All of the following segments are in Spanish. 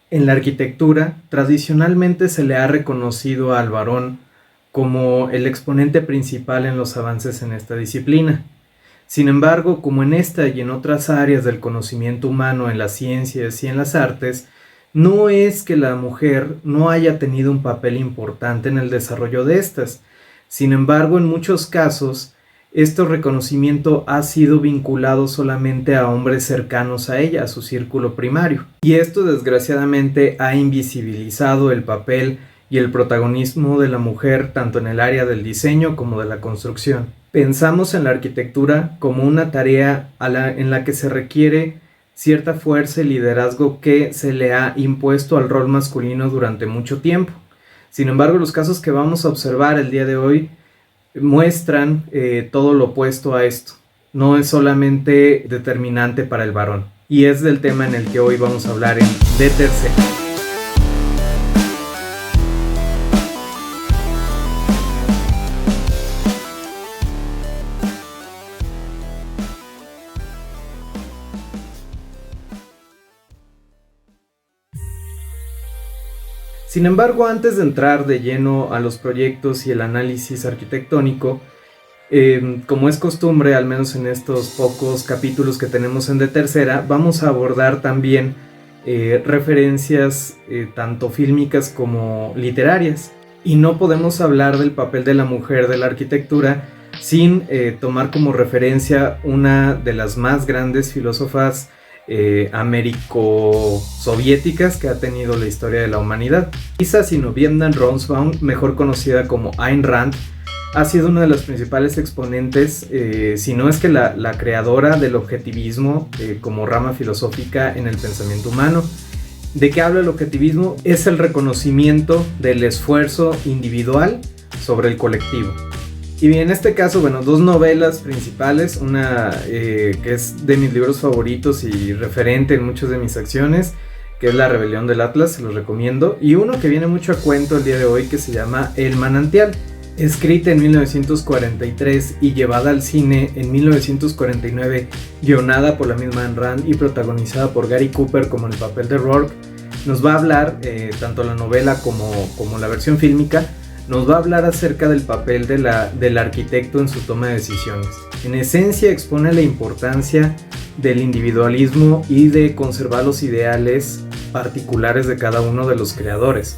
En la arquitectura, tradicionalmente se le ha reconocido al varón como el exponente principal en los avances en esta disciplina. Sin embargo, como en esta y en otras áreas del conocimiento humano, en las ciencias y en las artes, no es que la mujer no haya tenido un papel importante en el desarrollo de estas. Sin embargo, en muchos casos, este reconocimiento ha sido vinculado solamente a hombres cercanos a ella, a su círculo primario. Y esto desgraciadamente ha invisibilizado el papel y el protagonismo de la mujer tanto en el área del diseño como de la construcción. Pensamos en la arquitectura como una tarea en la que se requiere cierta fuerza y liderazgo que se le ha impuesto al rol masculino durante mucho tiempo. Sin embargo, los casos que vamos a observar el día de hoy muestran todo lo opuesto a esto. No es solamente determinante para el varón. Y es del tema en el que hoy vamos a hablar en De Tercera. Sin embargo, antes de entrar de lleno a los proyectos y el análisis arquitectónico, como es costumbre, al menos en estos pocos capítulos que tenemos en De Tercera, vamos a abordar también referencias tanto fílmicas como literarias. Y no podemos hablar del papel de la mujer de la arquitectura sin tomar como referencia una de las más grandes filósofas américo-soviéticas que ha tenido la historia de la humanidad. Lisa Zinovьevna Ronsbaum, mejor conocida como Ayn Rand, ha sido una de las principales exponentes, si no es que la creadora del objetivismo como rama filosófica en el pensamiento humano. ¿De qué habla el objetivismo? Es el reconocimiento del esfuerzo individual sobre el colectivo. Y en este caso, bueno, dos novelas principales, una que es de mis libros favoritos y referente en muchas de mis acciones, que es La Rebelión del Atlas, se los recomiendo, y uno que viene mucho a cuento el día de hoy que se llama El Manantial, escrita en 1943 y llevada al cine en 1949, guionada por la misma Ayn Rand y protagonizada por Gary Cooper como en el papel de Rourke. Nos va a hablar, tanto la novela como la versión fílmica, nos va a hablar acerca del papel del arquitecto en su toma de decisiones. En esencia expone la importancia del individualismo y de conservar los ideales particulares de cada uno de los creadores.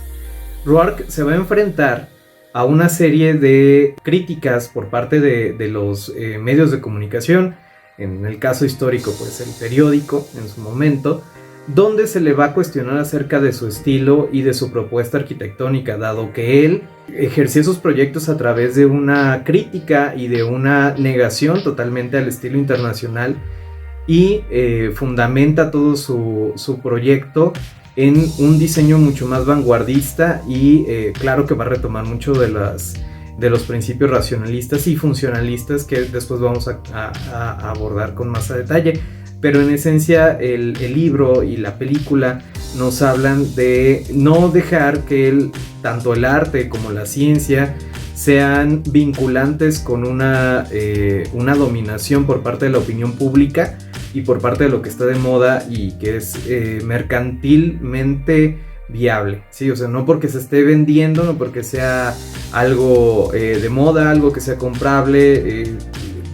Rourke se va a enfrentar a una serie de críticas por parte de los medios de comunicación, en el caso histórico pues el periódico en su momento, donde se le va a cuestionar acerca de su estilo y de su propuesta arquitectónica, dado que él ejerció sus proyectos a través de una crítica y de una negación totalmente al estilo internacional y fundamenta todo su proyecto en un diseño mucho más vanguardista y claro que va a retomar mucho de los principios racionalistas y funcionalistas que después vamos a abordar con más a detalle. Pero en esencia el libro y la película nos hablan de no dejar que tanto el arte como la ciencia sean vinculantes con una dominación por parte de la opinión pública y por parte de lo que está de moda y que es mercantilmente viable, ¿sí? O sea, no porque se esté vendiendo, no porque sea algo de moda, algo que sea comprable,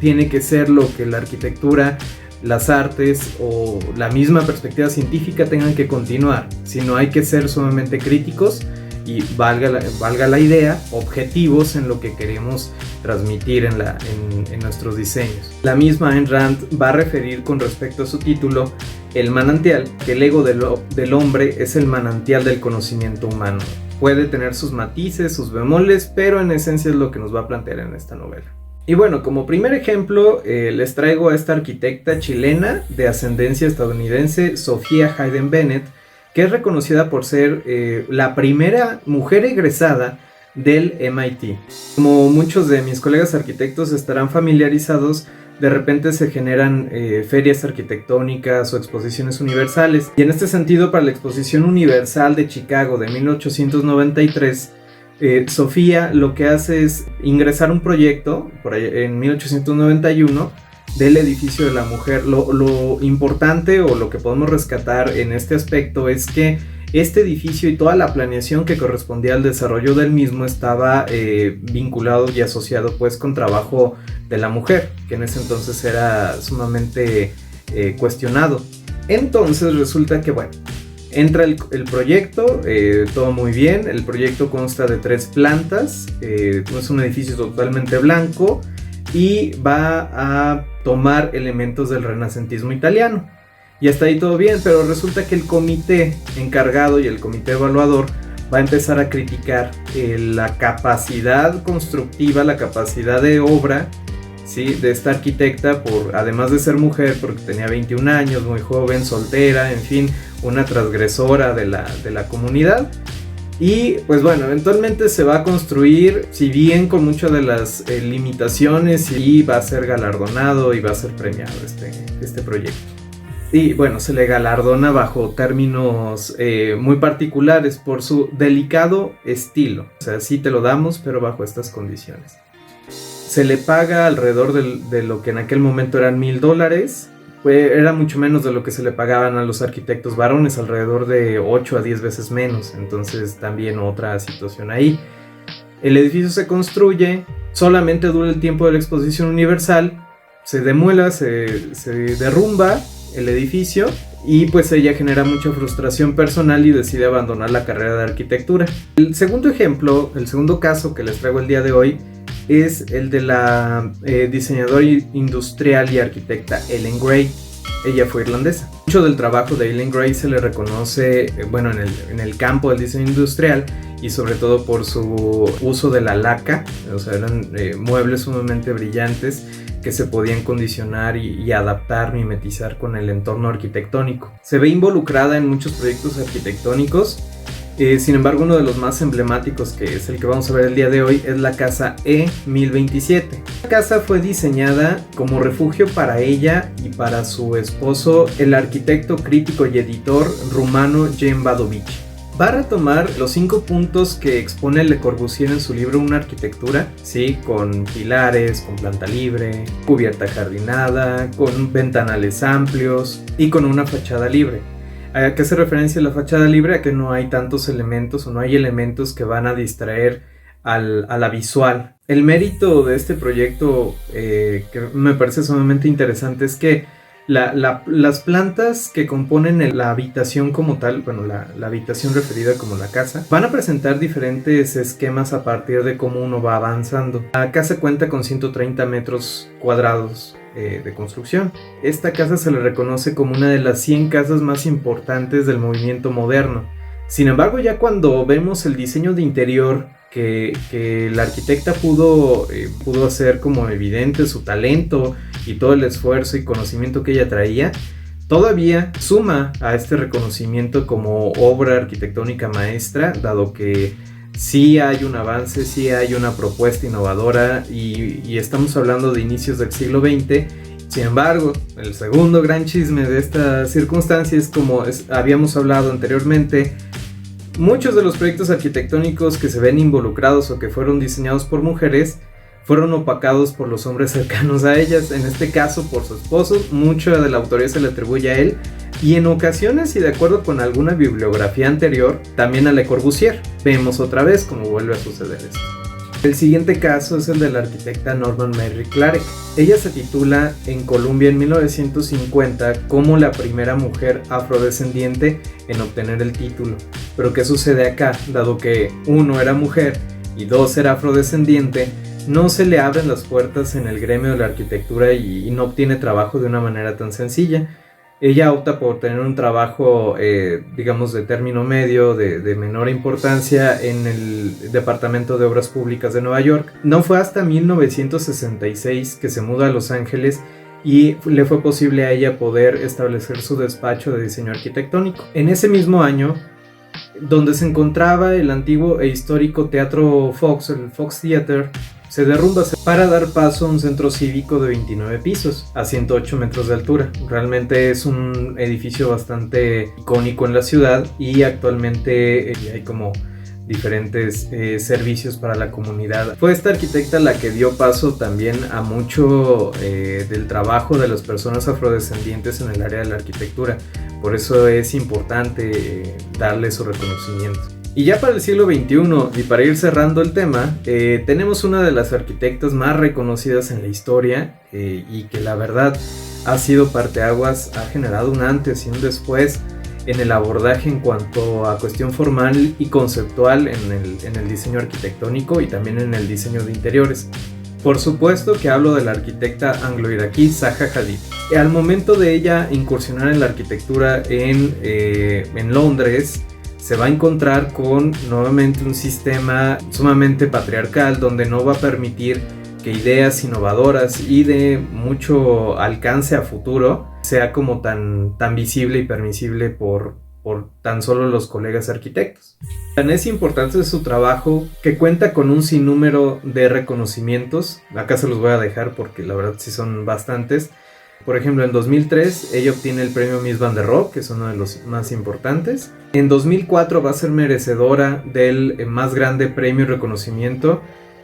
tiene que ser lo que la arquitectura, las artes o la misma perspectiva científica tengan que continuar, sino hay que ser sumamente críticos y valga la idea, objetivos en lo que queremos transmitir en nuestros diseños. La misma Ayn Rand va a referir con respecto a su título El Manantial, que el ego del hombre es el manantial del conocimiento humano. Puede tener sus matices, sus bemoles, pero en esencia es lo que nos va a plantear en esta novela. Y bueno, como primer ejemplo les traigo a esta arquitecta chilena de ascendencia estadounidense, Sofía Hayden Bennett, que es reconocida por ser la primera mujer egresada del MIT. Como muchos de mis colegas arquitectos estarán familiarizados, de repente se generan ferias arquitectónicas o exposiciones universales. Y en este sentido, para la Exposición Universal de Chicago de 1893, Sofía lo que hace es ingresar un proyecto por ahí, en 1891 del edificio de la mujer. Lo importante o lo que podemos rescatar en este aspecto es que este edificio y toda la planeación que correspondía al desarrollo del mismo estaba vinculado y asociado pues con trabajo de la mujer, que en ese entonces era sumamente cuestionado. Entonces resulta que bueno, entra el proyecto, todo muy bien. El proyecto consta de 3 plantas, es un edificio totalmente blanco y va a tomar elementos del renacentismo italiano. Y hasta ahí todo bien, pero resulta que el comité encargado y el comité evaluador va a empezar a criticar la capacidad constructiva, la capacidad de obra, ¿sí?, de esta arquitecta, además de ser mujer, porque tenía 21 años, muy joven, soltera, en fin, una transgresora de la comunidad. Y pues bueno, eventualmente se va a construir, si bien con muchas de las limitaciones, y va a ser galardonado y va a ser premiado este proyecto. Y bueno, se le galardona bajo términos muy particulares por su delicado estilo. O sea, sí te lo damos, pero bajo estas condiciones. Se le paga alrededor de lo que en aquel momento eran $1,000. Era mucho menos de lo que se le pagaban a los arquitectos varones, alrededor de 8 a 10 veces menos. Entonces también otra situación ahí. El edificio se construye, solamente dura el tiempo de la Exposición Universal, se demuela, se derrumba el edificio y pues ella genera mucha frustración personal y decide abandonar la carrera de arquitectura. El segundo ejemplo, el segundo caso que les traigo el día de hoy es el de la diseñadora industrial y arquitecta Ellen Gray. Ella fue irlandesa. Mucho del trabajo de Ellen Gray se le reconoce en el campo del diseño industrial y sobre todo por su uso de la laca. O sea, eran muebles sumamente brillantes que se podían condicionar y adaptar, mimetizar con el entorno arquitectónico. Se ve involucrada en muchos proyectos arquitectónicos. Sin embargo, uno de los más emblemáticos, que es el que vamos a ver el día de hoy, es la casa E1027. La casa fue diseñada como refugio para ella y para su esposo, el arquitecto, crítico y editor rumano Jan Badovic. Va a retomar los 5 puntos que expone Le Corbusier en su libro Una arquitectura, ¿sí?, con pilares, con planta libre, cubierta jardinada, con ventanales amplios y con una fachada libre. ¿A qué se referencia la fachada libre? A que no hay tantos elementos o no hay elementos que van a distraer a la visual. El mérito de este proyecto, que me parece sumamente interesante, es que las plantas que componen la habitación como tal, bueno, la habitación referida como la casa, van a presentar diferentes esquemas a partir de cómo uno va avanzando. La casa cuenta con 130 metros cuadrados de construcción. Esta casa se le reconoce como una de las 100 casas más importantes del movimiento moderno. Sin embargo, ya cuando vemos el diseño de interior que la arquitecta pudo hacer como evidente su talento y todo el esfuerzo y conocimiento que ella traía, todavía suma a este reconocimiento como obra arquitectónica maestra, dado que sí hay un avance, sí hay una propuesta innovadora y estamos hablando de inicios del siglo XX. Sin embargo, el segundo gran chisme de esta circunstancia es, como habíamos hablado anteriormente, muchos de los proyectos arquitectónicos que se ven involucrados o que fueron diseñados por mujeres fueron opacados por los hombres cercanos a ellas, en este caso por su esposo. Mucha de la autoría se le atribuye a él y en ocasiones, y de acuerdo con alguna bibliografía anterior, también a Le Corbusier. Vemos otra vez cómo vuelve a suceder esto. El siguiente caso es el de la arquitecta Norman Mary Clarke. Ella se titula en Columbia en 1950 como la primera mujer afrodescendiente en obtener el título. Pero ¿qué sucede acá? Dado que 1 era mujer y 2 era afrodescendiente, no se le abren las puertas en el gremio de la arquitectura y no obtiene trabajo de una manera tan sencilla. Ella opta por tener un trabajo, digamos, de término medio, de menor importancia en el Departamento de Obras Públicas de Nueva York. No fue hasta 1966 que se muda a Los Ángeles y le fue posible a ella poder establecer su despacho de diseño arquitectónico. En ese mismo año, donde se encontraba el antiguo e histórico Teatro Fox, el Fox Theater, se derrumba para dar paso a un centro cívico de 29 pisos a 108 metros de altura. Realmente es un edificio bastante icónico en la ciudad y actualmente hay como diferentes servicios para la comunidad. Fue esta arquitecta la que dio paso también a mucho del trabajo de las personas afrodescendientes en el área de la arquitectura. Por eso es importante darle su reconocimiento. Y ya para el siglo XXI, y para ir cerrando el tema, tenemos una de las arquitectas más reconocidas en la historia y que la verdad ha sido parteaguas, ha generado un antes y un después en el abordaje en cuanto a cuestión formal y conceptual en el diseño arquitectónico y también en el diseño de interiores. Por supuesto que hablo de la arquitecta anglo-iraquí Zaha Hadid. Al momento de ella incursionar en la arquitectura en Londres, se va a encontrar con nuevamente un sistema sumamente patriarcal donde no va a permitir que ideas innovadoras y de mucho alcance a futuro sea como tan visible y permisible por tan solo los colegas arquitectos. Tan es importante su trabajo que cuenta con un sinnúmero de reconocimientos. Acá se los voy a dejar porque la verdad sí son bastantes. Por ejemplo, en 2003 ella obtiene el premio Mies van der Rohe, que es uno de los más importantes. En 2004 va a ser merecedora del más grande premio y reconocimiento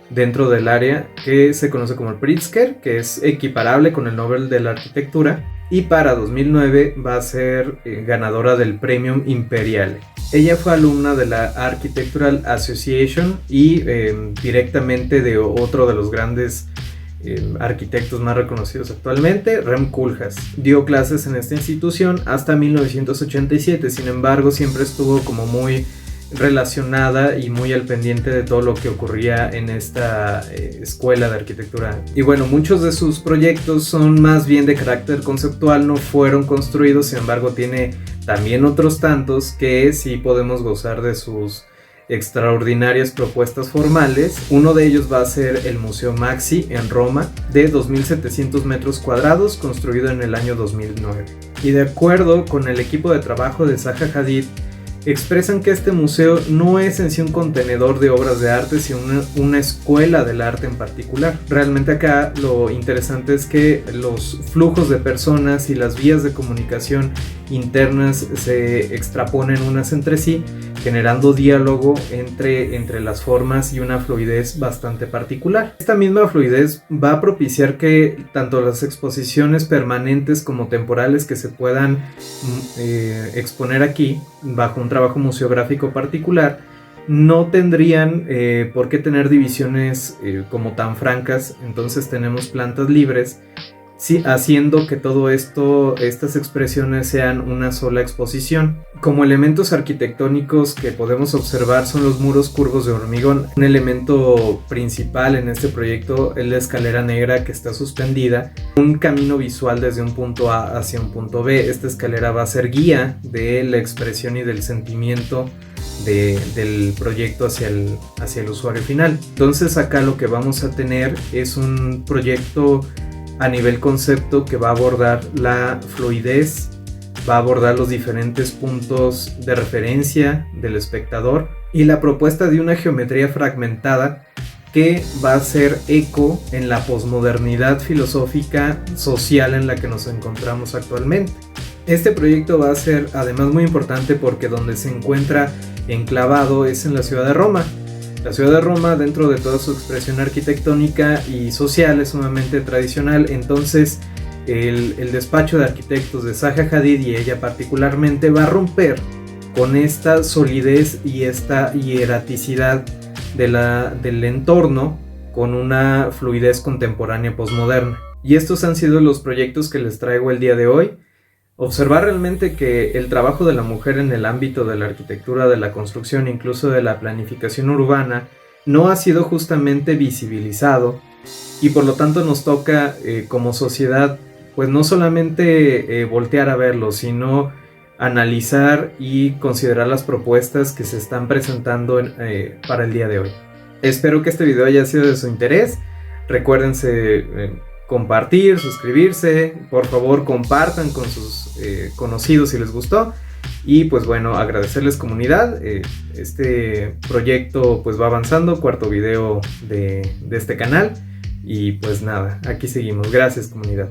dentro del área, que se conoce como el Pritzker, que es equiparable con el Nobel de la Arquitectura. Y para 2009 va a ser ganadora del Premio Imperiale. Ella fue alumna de la Architectural Association y directamente de otro de los grandes arquitectos más reconocidos actualmente, Rem Koolhaas. Dio clases en esta institución hasta 1987, sin embargo siempre estuvo como muy relacionada y muy al pendiente de todo lo que ocurría en esta escuela de arquitectura. Y bueno, muchos de sus proyectos son más bien de carácter conceptual, no fueron construidos, sin embargo tiene también otros tantos que sí podemos gozar de sus extraordinarias propuestas formales. Uno de ellos va a ser el Museo Maxi en Roma, de 2.700 metros cuadrados, construido en el año 2009. Y de acuerdo con el equipo de trabajo de Zaha Hadid, expresan que este museo no es en sí un contenedor de obras de arte, sino una escuela del arte en particular. Realmente acá lo interesante es que los flujos de personas y las vías de comunicación internas se extraponen unas entre sí, generando diálogo entre las formas y una fluidez bastante particular. Esta misma fluidez va a propiciar que tanto las exposiciones permanentes como temporales que se puedan exponer aquí, bajo un trabajo museográfico particular, no tendrían por qué tener divisiones como tan francas. Entonces tenemos plantas libres, sí, haciendo que todo esto, estas expresiones sean una sola exposición. Como elementos arquitectónicos que podemos observar son los muros curvos de hormigón. Un elemento principal en este proyecto es la escalera negra que está suspendida, un camino visual desde un punto A hacia un punto B. Esta escalera va a ser guía de la expresión y del sentimiento del proyecto hacia el usuario final. Entonces acá lo que vamos a tener es un proyecto a nivel concepto que va a abordar la fluidez, va a abordar los diferentes puntos de referencia del espectador y la propuesta de una geometría fragmentada que va a hacer eco en la posmodernidad filosófica social en la que nos encontramos actualmente. Este proyecto va a ser además muy importante porque donde se encuentra enclavado es en la ciudad de Roma. La ciudad de Roma, dentro de toda su expresión arquitectónica y social, es sumamente tradicional. Entonces el despacho de arquitectos de Zaha Hadid, y ella particularmente, va a romper con esta solidez y esta hieraticidad del entorno con una fluidez contemporánea posmoderna. Y estos han sido los proyectos que les traigo el día de hoy. Observar realmente que el trabajo de la mujer en el ámbito de la arquitectura, de la construcción, incluso de la planificación urbana, no ha sido justamente visibilizado, y por lo tanto nos toca como sociedad pues no solamente voltear a verlo, sino analizar y considerar las propuestas que se están presentando para el día de hoy. Espero que este video haya sido de su interés. Recuérdense compartir, suscribirse, por favor compartan con sus conocidos si les gustó, y pues bueno, agradecerles comunidad. Este proyecto pues va avanzando, cuarto video de este canal, y pues nada, aquí seguimos. Gracias comunidad.